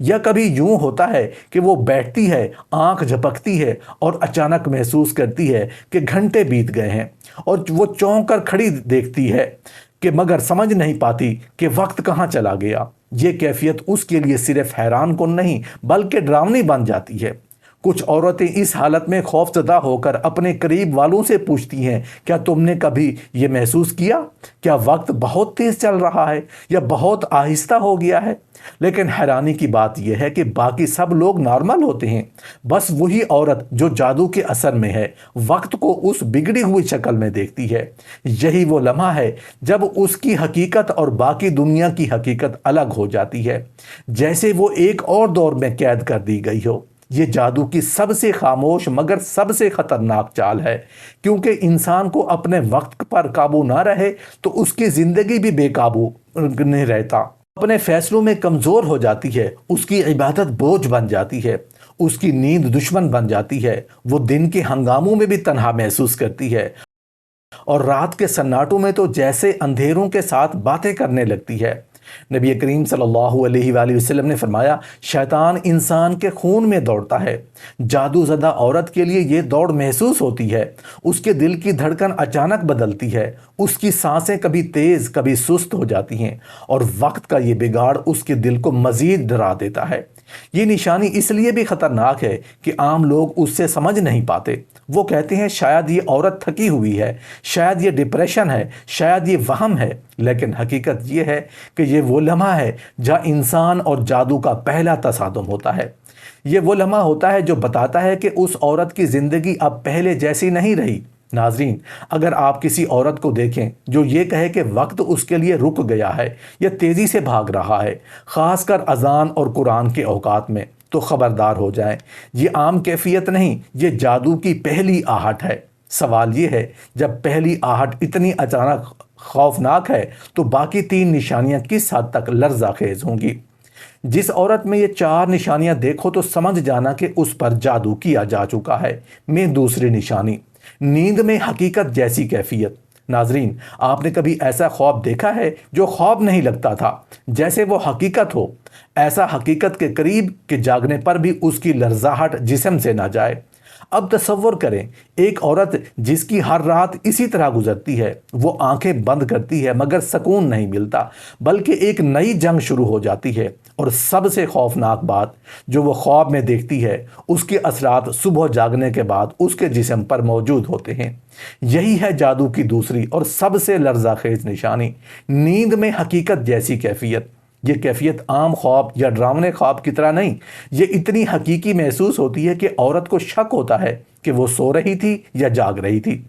یا کبھی یوں ہوتا ہے کہ وہ بیٹھتی ہے، آنکھ جھپکتی ہے اور اچانک محسوس کرتی ہے کہ گھنٹے بیت گئے ہیں، اور وہ چونک کر کھڑی دیکھتی ہے کہ مگر سمجھ نہیں پاتی کہ وقت کہاں چلا گیا۔ یہ کیفیت اس کے لیے صرف حیران کن نہیں بلکہ ڈراؤنی بن جاتی ہے۔ کچھ عورتیں اس حالت میں خوف زدہ ہو کر اپنے قریب والوں سے پوچھتی ہیں، کیا تم نے کبھی یہ محسوس کیا؟ کیا وقت بہت تیز چل رہا ہے یا بہت آہستہ ہو گیا ہے؟ لیکن حیرانی کی بات یہ ہے کہ باقی سب لوگ نارمل ہوتے ہیں، بس وہی عورت جو جادو کے اثر میں ہے وقت کو اس بگڑی ہوئی شکل میں دیکھتی ہے۔ یہی وہ لمحہ ہے جب اس کی حقیقت اور باقی دنیا کی حقیقت الگ ہو جاتی ہے، جیسے وہ ایک اور دور میں قید کر دی گئی ہو۔ یہ جادو کی سب سے خاموش مگر سب سے خطرناک چال ہے، کیونکہ انسان کو اپنے وقت پر قابو نہ رہے تو اس کی زندگی بھی بے قابو نہیں رہتا، اپنے فیصلوں میں کمزور ہو جاتی ہے، اس کی عبادت بوجھ بن جاتی ہے، اس کی نیند دشمن بن جاتی ہے، وہ دن کے ہنگاموں میں بھی تنہا محسوس کرتی ہے، اور رات کے سناٹوں میں تو جیسے اندھیروں کے ساتھ باتیں کرنے لگتی ہے۔ نبی کریم صلی اللہ علیہ وآلہ وسلم نے فرمایا، شیطان انسان کے خون میں دوڑتا ہے۔ جادو زدہ عورت کے لیے یہ دوڑ محسوس ہوتی ہے، اس کے دل کی دھڑکن اچانک بدلتی ہے، اس کی سانسیں کبھی تیز کبھی سست ہو جاتی ہیں، اور وقت کا یہ بگاڑ اس کے دل کو مزید ڈرا دیتا ہے۔ یہ نشانی اس لیے بھی خطرناک ہے کہ عام لوگ اس سے سمجھ نہیں پاتے۔ وہ کہتے ہیں شاید یہ عورت تھکی ہوئی ہے، شاید یہ ڈپریشن ہے، شاید یہ وہم ہے، لیکن حقیقت یہ ہے کہ یہ وہ لمحہ ہے جہاں انسان اور جادو کا پہلا تصادم ہوتا ہے۔ یہ وہ لمحہ ہوتا ہے جو بتاتا ہے کہ اس عورت کی زندگی اب پہلے جیسی نہیں رہی۔ ناظرین، اگر آپ کسی عورت کو دیکھیں جو یہ کہے کہ وقت اس کے لیے رک گیا ہے یا تیزی سے بھاگ رہا ہے، خاص کر اذان اور قرآن کے اوقات میں، تو خبردار ہو جائیں، یہ عام کیفیت نہیں، یہ جادو کی پہلی آہٹ ہے۔ سوال یہ ہے، جب پہلی آہٹ اتنی اچانک خوفناک ہے تو باقی تین نشانیاں کس حد تک لرزہ خیز ہوں گی؟ جس عورت میں یہ چار نشانیاں دیکھو تو سمجھ جانا کہ اس پر جادو کیا جا چکا ہے۔ میں دوسری نشانی، نیند میں حقیقت جیسی کیفیت۔ ناظرین، آپ نے کبھی ایسا خواب دیکھا ہے جو خواب نہیں لگتا تھا، جیسے وہ حقیقت ہو؟ ایسا حقیقت کے قریب کہ جاگنے پر بھی اس کی لرزاہٹ جسم سے نہ جائے۔ اب تصور کریں، ایک عورت جس کی ہر رات اسی طرح گزرتی ہے، وہ آنکھیں بند کرتی ہے مگر سکون نہیں ملتا، بلکہ ایک نئی جنگ شروع ہو جاتی ہے، اور سب سے خوفناک بات جو وہ خواب میں دیکھتی ہے، اس کے اثرات صبح جاگنے کے بعد اس کے جسم پر موجود ہوتے ہیں۔ یہی ہے جادو کی دوسری اور سب سے لرزہ خیز نشانی، نیند میں حقیقت جیسی کیفیت۔ یہ کیفیت عام خواب یا ڈراونے خواب کی طرح نہیں، یہ اتنی حقیقی محسوس ہوتی ہے کہ عورت کو شک ہوتا ہے کہ وہ سو رہی تھی یا جاگ رہی تھی۔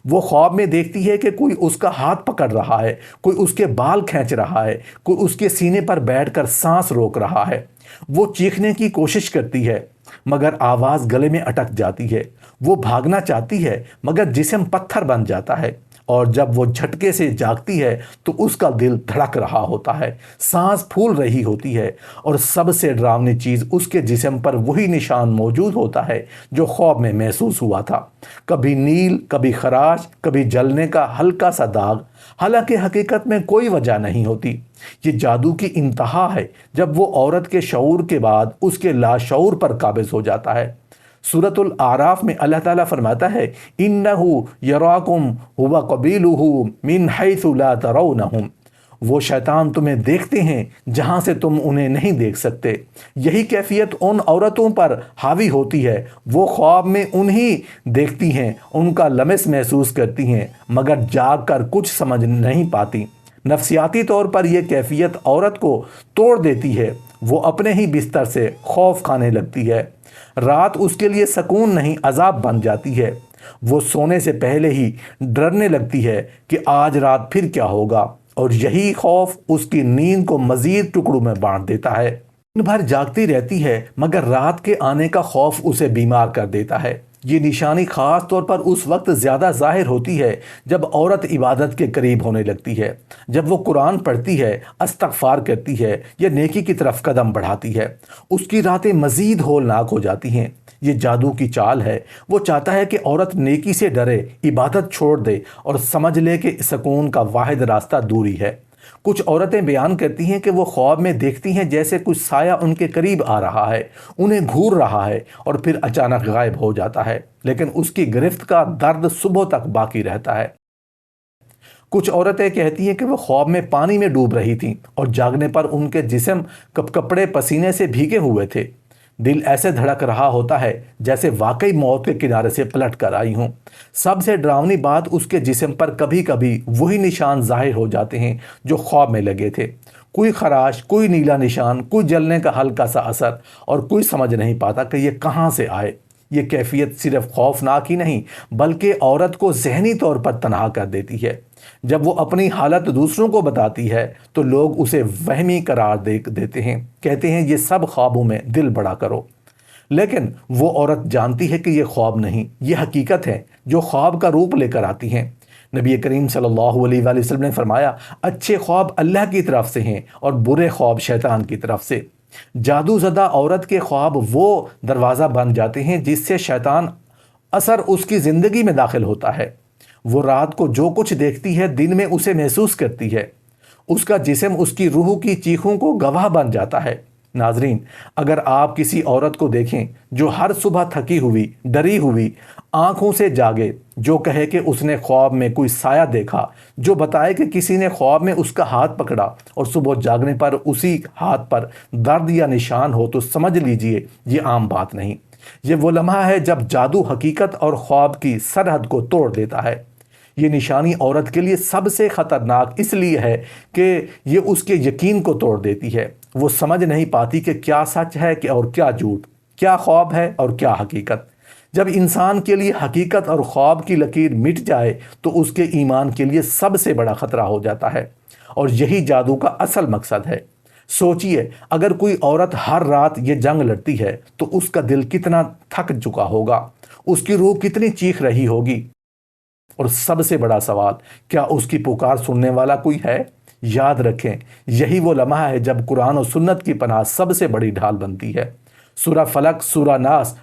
وہ خواب میں دیکھتی ہے کہ کوئی اس کا ہاتھ پکڑ رہا ہے، کوئی اس کے بال کھینچ رہا ہے، کوئی اس کے سینے پر بیٹھ کر سانس روک رہا ہے۔ وہ چیخنے کی کوشش کرتی ہے مگر آواز گلے میں اٹک جاتی ہے۔ وہ بھاگنا چاہتی ہے مگر جسم پتھر بن جاتا ہے، اور جب وہ جھٹکے سے جاگتی ہے تو اس کا دل دھڑک رہا ہوتا ہے، سانس پھول رہی ہوتی ہے، اور سب سے ڈراؤنی چیز، اس کے جسم پر وہی نشان موجود ہوتا ہے جو خواب میں محسوس ہوا تھا، کبھی نیل، کبھی خراش، کبھی جلنے کا ہلکا سا داغ، حالانکہ حقیقت میں کوئی وجہ نہیں ہوتی۔ یہ جادو کی انتہا ہے جب وہ عورت کے شعور کے بعد اس کے لاشعور پر قابض ہو جاتا ہے۔ سورۃ الاعراف میں اللہ تعالیٰ فرماتا ہے، اِنَّهُ يَرَاكُمْ هُوَ قَبِيلُهُ مِنْ حَيْثُ لَا تَرَوْنَهُمْ۔ وہ شیطان تمہیں دیکھتے ہیں جہاں سے تم انہیں نہیں دیکھ سکتے۔ یہی کیفیت ان عورتوں پر حاوی ہوتی ہے، وہ خواب میں انہیں دیکھتی ہیں، ان کا لمس محسوس کرتی ہیں، مگر جاگ کر کچھ سمجھ نہیں پاتی۔ نفسیاتی طور پر یہ کیفیت عورت کو توڑ دیتی ہے، وہ اپنے ہی بستر سے خوف کھانے لگتی ہے۔ رات اس کے لیے سکون نہیں، عذاب بن جاتی ہے۔ وہ سونے سے پہلے ہی ڈرنے لگتی ہے کہ آج رات پھر کیا ہوگا، اور یہی خوف اس کی نیند کو مزید ٹکڑوں میں بانٹ دیتا ہے۔ دن بھر جاگتی رہتی ہے مگر رات کے آنے کا خوف اسے بیمار کر دیتا ہے۔ یہ نشانی خاص طور پر اس وقت زیادہ ظاہر ہوتی ہے جب عورت عبادت کے قریب ہونے لگتی ہے، جب وہ قرآن پڑھتی ہے، استغفار کرتی ہے یا نیکی کی طرف قدم بڑھاتی ہے۔ اس کی راتیں مزید ہولناک ہو جاتی ہیں۔ یہ جادو کی چال ہے، وہ چاہتا ہے کہ عورت نیکی سے ڈرے، عبادت چھوڑ دے اور سمجھ لے کہ سکون کا واحد راستہ دوری ہے۔ کچھ عورتیں بیان کرتی ہیں کہ وہ خواب میں دیکھتی ہیں جیسے کچھ سایہ ان کے قریب آ رہا ہے، انہیں گھور رہا ہے اور پھر اچانک غائب ہو جاتا ہے، لیکن اس کی گرفت کا درد صبح تک باقی رہتا ہے۔ کچھ عورتیں کہتی ہیں کہ وہ خواب میں پانی میں ڈوب رہی تھیں اور جاگنے پر ان کے جسم کپڑے پسینے سے بھیگے ہوئے تھے۔ دل ایسے دھڑک رہا ہوتا ہے جیسے واقعی موت کے کنارے سے پلٹ کر آئی ہوں۔ سب سے ڈراؤنی بات، اس کے جسم پر کبھی کبھی وہی نشان ظاہر ہو جاتے ہیں جو خواب میں لگے تھے۔ کوئی خراش، کوئی نیلا نشان، کوئی جلنے کا ہلکا سا اثر، اور کوئی سمجھ نہیں پاتا کہ یہ کہاں سے آئے۔ یہ کیفیت صرف خوفناک ہی نہیں بلکہ عورت کو ذہنی طور پر تنہا کر دیتی ہے۔ جب وہ اپنی حالت دوسروں کو بتاتی ہے تو لوگ اسے وہمی قرار دیتے ہیں، کہتے ہیں یہ سب خوابوں میں دل بڑا کرو۔ لیکن وہ عورت جانتی ہے کہ یہ خواب نہیں، یہ حقیقت ہے جو خواب کا روپ لے کر آتی ہیں۔ نبی کریم صلی اللہ علیہ وآلہ وسلم نے فرمایا، اچھے خواب اللہ کی طرف سے ہیں اور برے خواب شیطان کی طرف سے۔ جادو زدہ عورت کے خواب وہ دروازہ بن جاتے ہیں جس سے شیطان اثر اس کی زندگی میں داخل ہوتا ہے۔ وہ رات کو جو کچھ دیکھتی ہے دن میں اسے محسوس کرتی ہے۔ اس کا جسم اس کی روح کی چیخوں کو گواہ بن جاتا ہے۔ ناظرین، اگر آپ کسی عورت کو دیکھیں جو ہر صبح تھکی ہوئی، ڈری ہوئی آنکھوں سے جاگے، جو کہے کہ اس نے خواب میں کوئی سایہ دیکھا، جو بتائے کہ کسی نے خواب میں اس کا ہاتھ پکڑا اور صبح جاگنے پر اسی ہاتھ پر درد یا نشان ہو، تو سمجھ لیجئے یہ عام بات نہیں۔ یہ وہ لمحہ ہے جب جادو حقیقت اور خواب کی سرحد کو توڑ دیتا ہے۔ یہ نشانی عورت کے لیے سب سے خطرناک اس لیے ہے کہ یہ اس کے یقین کو توڑ دیتی ہے۔ وہ سمجھ نہیں پاتی کہ کیا سچ ہے اور کیا جھوٹ، کیا خواب ہے اور کیا حقیقت۔ جب انسان کے لیے حقیقت اور خواب کی لکیر مٹ جائے تو اس کے ایمان کے لیے سب سے بڑا خطرہ ہو جاتا ہے، اور یہی جادو کا اصل مقصد ہے۔ سوچئے، اگر کوئی عورت ہر رات یہ جنگ لڑتی ہے تو اس کا دل کتنا تھک چکا ہوگا، اس کی روح کتنی چیخ رہی ہوگی، اور سب سے بڑا سوال، کیا اس کی پکار سننے والا کوئی ہے؟ یاد رکھیں، یہی وہ لمحہ ہے جب قرآن و سنت کی پناہ سب سے بڑی ڈھال بنتی ہے۔ سورہ فلق، سورہ ناس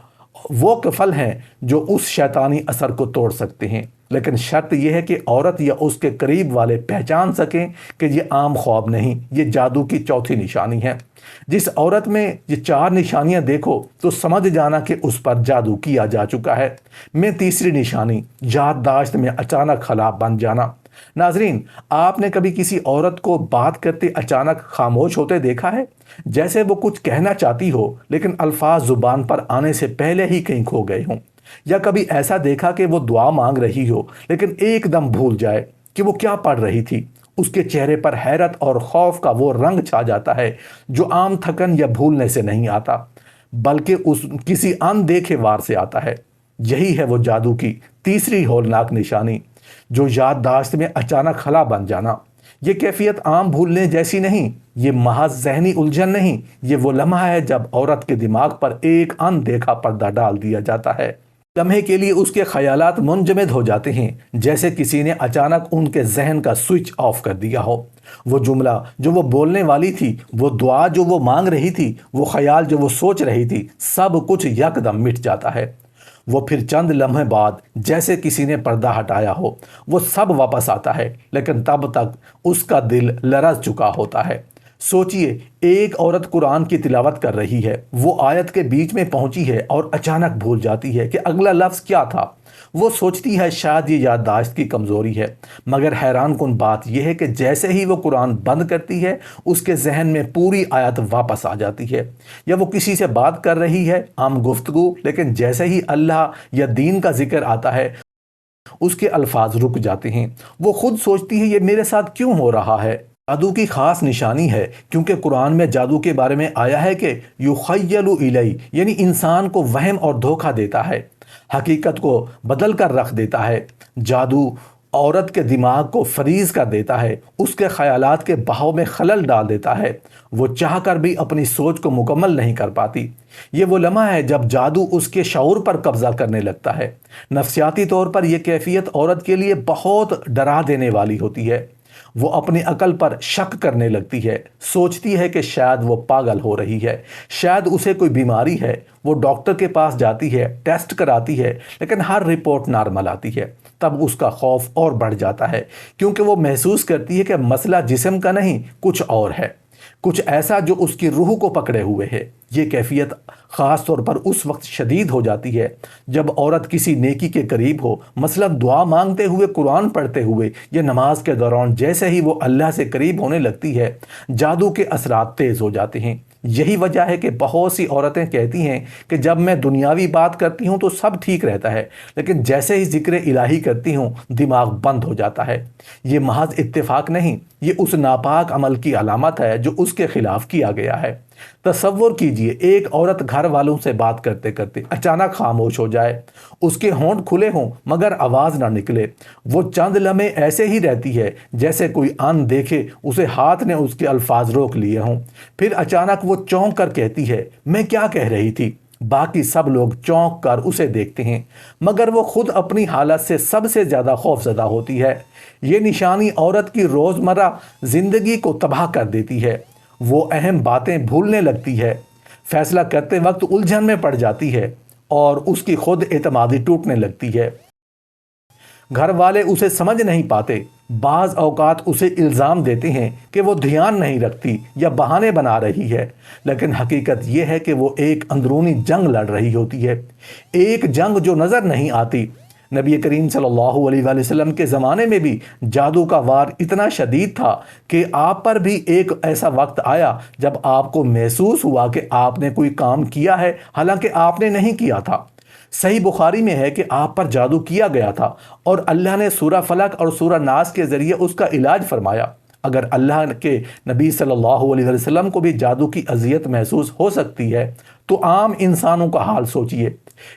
وہ کفل ہیں جو اس شیطانی اثر کو توڑ سکتے ہیں، لیکن شرط یہ ہے کہ عورت یا اس کے قریب والے پہچان سکیں کہ یہ عام خواب نہیں، یہ جادو کی چوتھی نشانی ہے۔ جس عورت میں یہ چار نشانیاں دیکھو تو سمجھ جانا کہ اس پر جادو کیا جا چکا ہے۔ میں تیسری نشانی، یادداشت میں اچانک خلا بن جانا۔ ناظرین، آپ نے کبھی کسی عورت کو بات کرتے اچانک خاموش ہوتے دیکھا ہے؟ جیسے وہ کچھ کہنا چاہتی ہو لیکن الفاظ زبان پر آنے سے پہلے ہی کہیں کھو گئے ہوں۔ یا کبھی ایسا دیکھا کہ وہ دعا مانگ رہی ہو لیکن ایک دم بھول جائے کہ وہ کیا پڑھ رہی تھی۔ اس کے چہرے پر حیرت اور خوف کا وہ رنگ چھا جاتا ہے جو عام تھکن یا بھولنے سے نہیں آتا بلکہ کسی اندیکھے وار سے آتا ہے۔ یہی ہے وہ جادو کی تیسری ہولناک نشانی، جو یادداشت میں اچانک خلا بن جانا۔ یہ کیفیت عام بھولنے جیسی نہیں، یہ محض ذہنی الجھن نہیں، یہ وہ لمحہ ہے جب عورت کے دماغ پر ایک اندیکھا پردہ ڈال دیا جاتا ہے۔ لمحے کے لیے اس کے خیالات منجمد ہو جاتے ہیں، جیسے کسی نے اچانک ان کے ذہن کا سوئچ آف کر دیا ہو۔ وہ جملہ جو وہ بولنے والی تھی، وہ دعا جو وہ مانگ رہی تھی، وہ خیال جو وہ سوچ رہی تھی، سب کچھ یکدم مٹ جاتا ہے۔ وہ پھر چند لمحے بعد جیسے کسی نے پردہ ہٹایا ہو، وہ سب واپس آتا ہے، لیکن تب تک اس کا دل لرز چکا ہوتا ہے۔ سوچئے، ایک عورت قرآن کی تلاوت کر رہی ہے، وہ آیت کے بیچ میں پہنچی ہے اور اچانک بھول جاتی ہے کہ اگلا لفظ کیا تھا۔ وہ سوچتی ہے شاید یہ یادداشت کی کمزوری ہے، مگر حیران کن بات یہ ہے کہ جیسے ہی وہ قرآن بند کرتی ہے اس کے ذہن میں پوری آیت واپس آ جاتی ہے۔ یا وہ کسی سے بات کر رہی ہے، عام گفتگو، لیکن جیسے ہی اللہ یا دین کا ذکر آتا ہے اس کے الفاظ رک جاتے ہیں۔ وہ خود سوچتی ہے یہ میرے ساتھ کیوں ہو رہا ہے۔ جادو کی خاص نشانی ہے، کیونکہ قرآن میں جادو کے بارے میں آیا ہے کہ یخیل الیہ، یعنی انسان کو وہم اور دھوکہ دیتا ہے، حقیقت کو بدل کر رکھ دیتا ہے۔ جادو عورت کے دماغ کو فریز کر دیتا ہے، اس کے خیالات کے بہاؤ میں خلل ڈال دیتا ہے، وہ چاہ کر بھی اپنی سوچ کو مکمل نہیں کر پاتی۔ یہ وہ لمحہ ہے جب جادو اس کے شعور پر قبضہ کرنے لگتا ہے۔ نفسیاتی طور پر یہ کیفیت عورت کے لیے بہت ڈرا دینے والی ہوتی ہے۔ وہ اپنی عقل پر شک کرنے لگتی ہے، سوچتی ہے کہ شاید وہ پاگل ہو رہی ہے، شاید اسے کوئی بیماری ہے۔ وہ ڈاکٹر کے پاس جاتی ہے، ٹیسٹ کراتی ہے، لیکن ہر رپورٹ نارمل آتی ہے۔ تب اس کا خوف اور بڑھ جاتا ہے، کیونکہ وہ محسوس کرتی ہے کہ مسئلہ جسم کا نہیں، کچھ اور ہے، کچھ ایسا جو اس کی روح کو پکڑے ہوئے ہے۔ یہ کیفیت خاص طور پر اس وقت شدید ہو جاتی ہے جب عورت کسی نیکی کے قریب ہو، مثلا دعا مانگتے ہوئے، قرآن پڑھتے ہوئے یا نماز کے دوران جیسے ہی وہ اللہ سے قریب ہونے لگتی ہے، جادو کے اثرات تیز ہو جاتے ہیں۔ یہی وجہ ہے کہ بہت سی عورتیں کہتی ہیں کہ جب میں دنیاوی بات کرتی ہوں تو سب ٹھیک رہتا ہے، لیکن جیسے ہی ذکر الہی کرتی ہوں دماغ بند ہو جاتا ہے۔ یہ محض اتفاق نہیں، یہ اس ناپاک عمل کی علامت ہے جو اس کے خلاف کیا گیا ہے۔ تصور کیجئے ایک عورت گھر والوں سے بات کرتے کرتے اچانک خاموش ہو جائے، اس کے ہونٹ کھلے ہوں مگر آواز نہ نکلے۔ وہ چند لمحے ایسے ہی رہتی ہے جیسے کوئی ان دیکھے اسے ہاتھ نے اس کے الفاظ روک لیے ہوں، پھر اچانک وہ چونک کر کہتی ہے، میں کیا کہہ رہی تھی؟ باقی سب لوگ چونک کر اسے دیکھتے ہیں، مگر وہ خود اپنی حالت سے سب سے زیادہ خوف زدہ ہوتی ہے۔ یہ نشانی عورت کی روزمرہ زندگی کو تباہ کر دیتی ہے۔ وہ اہم باتیں بھولنے لگتی ہے، فیصلہ کرتے وقت الجھن میں پڑ جاتی ہے اور اس کی خود اعتمادی ٹوٹنے لگتی ہے۔ گھر والے اسے سمجھ نہیں پاتے، بعض اوقات اسے الزام دیتے ہیں کہ وہ دھیان نہیں رکھتی یا بہانے بنا رہی ہے، لیکن حقیقت یہ ہے کہ وہ ایک اندرونی جنگ لڑ رہی ہوتی ہے، ایک جنگ جو نظر نہیں آتی۔ نبی کریم صلی اللہ علیہ وآلہ وسلم کے زمانے میں بھی جادو کا وار اتنا شدید تھا کہ آپ پر بھی ایک ایسا وقت آیا جب آپ کو محسوس ہوا کہ آپ نے کوئی کام کیا ہے حالانکہ آپ نے نہیں کیا تھا۔ صحیح بخاری میں ہے کہ آپ پر جادو کیا گیا تھا اور اللہ نے سورہ فلق اور سورہ ناس کے ذریعے اس کا علاج فرمایا۔ اگر اللہ کے نبی صلی اللہ علیہ وسلم کو بھی جادو کی اذیت محسوس ہو سکتی ہے تو عام انسانوں کا حال سوچئے۔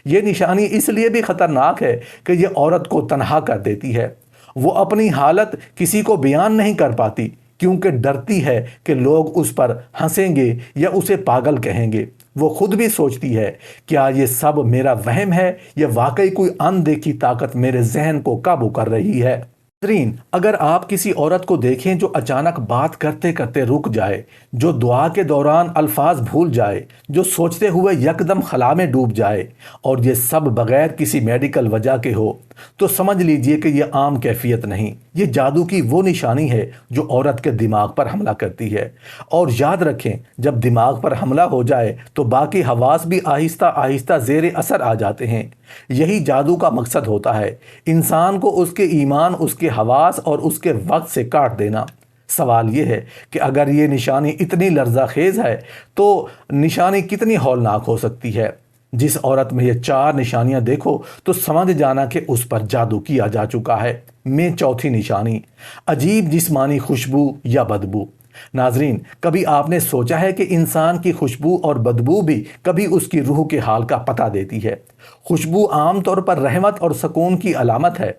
یہ نشانی اس لیے بھی خطرناک ہے کہ یہ عورت کو تنہا کر دیتی ہے۔ وہ اپنی حالت کسی کو بیان نہیں کر پاتی کیونکہ ڈرتی ہے کہ لوگ اس پر ہنسیں گے یا اسے پاگل کہیں گے۔ وہ خود بھی سوچتی ہے، کیا یہ سب میرا وہم ہے یا واقعی کوئی اندیکھی طاقت میرے ذہن کو قابو کر رہی ہے؟ ناظرین، اگر آپ کسی عورت کو دیکھیں جو اچانک بات کرتے کرتے رک جائے، جو دعا کے دوران الفاظ بھول جائے، جو سوچتے ہوئے یکدم خلا میں ڈوب جائے، اور یہ سب بغیر کسی میڈیکل وجہ کے ہو، تو سمجھ لیجئے کہ یہ عام کیفیت نہیں، یہ جادو کی وہ نشانی ہے جو عورت کے دماغ پر حملہ کرتی ہے۔ اور یاد رکھیں، جب دماغ پر حملہ ہو جائے تو باقی حواس بھی آہستہ آہستہ زیر اثر آ جاتے ہیں۔ یہی جادو کا مقصد ہوتا ہے، انسان کو اس کے ایمان، اس کے حواس اور اس کے وقت سے کاٹ دینا۔ سوال یہ ہے کہ اگر یہ نشانی اتنی لرزہ خیز ہے تو نشانی کتنی ہولناک ہو سکتی ہے؟ جس عورت میں یہ 4 نشانیاں دیکھو تو سمجھ جانا کہ اس پر جادو کیا جا چکا ہے۔ میں چوتھی نشانی، عجیب جسمانی خوشبو یا بدبو۔ ناظرین، کبھی آپ نے سوچا ہے کہ انسان کی خوشبو اور بدبو بھی کبھی اس کی روح کے حال کا پتہ دیتی ہے؟ خوشبو عام طور پر رحمت اور سکون کی علامت ہے،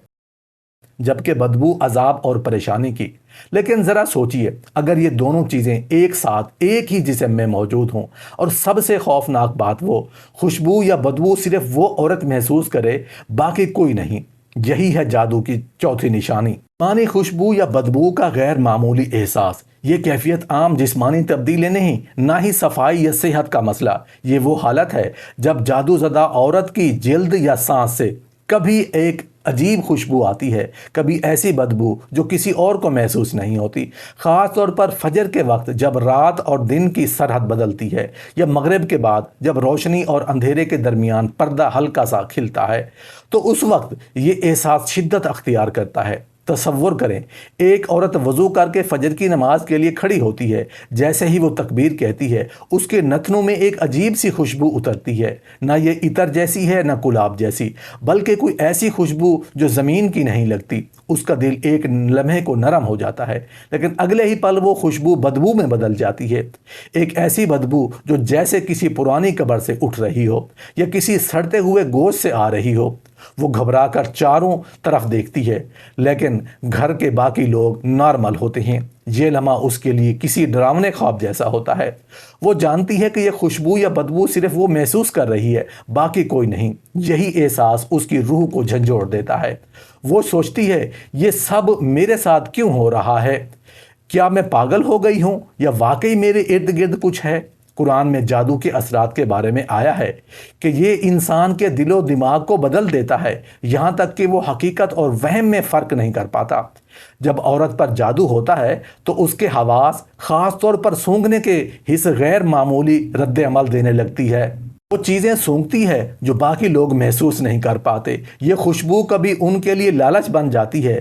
جبکہ بدبو عذاب اور پریشانی کی۔ لیکن ذرا سوچئے، اگر یہ دونوں چیزیں ایک ساتھ ایک ہی جسم میں موجود ہوں، اور سب سے خوفناک بات، وہ خوشبو یا بدبو صرف وہ عورت محسوس کرے، باقی کوئی نہیں۔ یہی ہے جادو کی چوتھی نشانی، جسمانی خوشبو یا بدبو کا غیر معمولی احساس۔ یہ کیفیت عام جسمانی تبدیلی نہیں، نہ ہی صفائی یا صحت کا مسئلہ۔ یہ وہ حالت ہے جب جادو زدہ عورت کی جلد یا سانس سے کبھی ایک عجیب خوشبو آتی ہے، کبھی ایسی بدبو جو کسی اور کو محسوس نہیں ہوتی۔ خاص طور پر فجر کے وقت جب رات اور دن کی سرحد بدلتی ہے، یا مغرب کے بعد جب روشنی اور اندھیرے کے درمیان پردہ ہلکا سا کھلتا ہے، تو اس وقت یہ احساس شدت اختیار کرتا ہے۔ تصور کریں، ایک عورت وضو کر کے فجر کی نماز کے لیے کھڑی ہوتی ہے، جیسے ہی وہ تکبیر کہتی ہے اس کے نتنوں میں ایک عجیب سی خوشبو اترتی ہے، نہ یہ عطر جیسی ہے نہ گلاب جیسی، بلکہ کوئی ایسی خوشبو جو زمین کی نہیں لگتی۔ اس کا دل ایک لمحے کو نرم ہو جاتا ہے، لیکن اگلے ہی پل وہ خوشبو بدبو میں بدل جاتی ہے، ایک ایسی بدبو جو جیسے کسی پرانی قبر سے اٹھ رہی ہو یا کسی سڑتے ہوئے گوشت سے آ رہی ہو۔ وہ گھبرا کر چاروں طرف دیکھتی ہے، لیکن گھر کے باقی لوگ نارمل ہوتے ہیں۔ یہ لمحہ اس کے لیے کسی ڈراونے خواب جیسا ہوتا ہے۔ وہ جانتی ہے کہ یہ خوشبو یا بدبو صرف وہ محسوس کر رہی ہے، باقی کوئی نہیں۔ یہی احساس اس کی روح کو جھنجھوڑ دیتا ہے۔ وہ سوچتی ہے، یہ سب میرے ساتھ کیوں ہو رہا ہے؟ کیا میں پاگل ہو گئی ہوں یا واقعی میرے ارد گرد کچھ ہے؟ قرآن میں جادو کے اثرات کے بارے میں آیا ہے کہ یہ انسان کے دل و دماغ کو بدل دیتا ہے، یہاں تک کہ وہ حقیقت اور وہم میں فرق نہیں کر پاتا۔ جب عورت پر جادو ہوتا ہے تو اس کے حواس، خاص طور پر سونگھنے کے حس، غیر معمولی رد عمل دینے لگتی ہے۔ وہ چیزیں سونگتی ہے جو باقی لوگ محسوس نہیں کر پاتے۔ یہ خوشبو کبھی ان کے لیے لالچ بن جاتی ہے،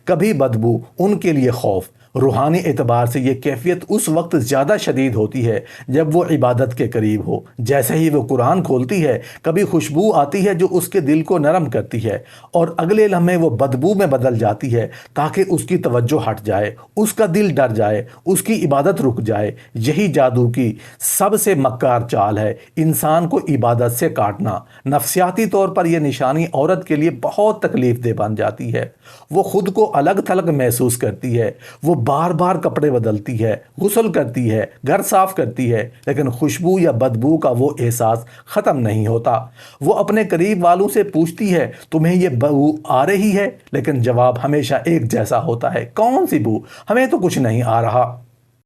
کبھی بدبو ان کے لیے خوف۔ روحانی اعتبار سے یہ کیفیت اس وقت زیادہ شدید ہوتی ہے جب وہ عبادت کے قریب ہو۔ جیسے ہی وہ قرآن کھولتی ہے، کبھی خوشبو آتی ہے جو اس کے دل کو نرم کرتی ہے، اور اگلے لمحے وہ بدبو میں بدل جاتی ہے تاکہ اس کی توجہ ہٹ جائے، اس کا دل ڈر جائے، اس کی عبادت رک جائے۔ یہی جادو کی سب سے مکار چال ہے، انسان کو عبادت سے کاٹنا۔ نفسیاتی طور پر یہ نشانی عورت کے لیے بہت تکلیف دہ بن جاتی ہے۔ وہ خود کو الگ تھلگ محسوس کرتی ہے، وہ بار بار کپڑے بدلتی ہے، غسل کرتی ہے، گھر صاف کرتی ہے، لیکن خوشبو یا بدبو کا وہ احساس ختم نہیں ہوتا۔ وہ اپنے قریب والوں سے پوچھتی ہے، تمہیں یہ بو آ رہی ہے؟ لیکن جواب ہمیشہ ایک جیسا ہوتا ہے، کون سی بو؟ ہمیں تو کچھ نہیں آ رہا۔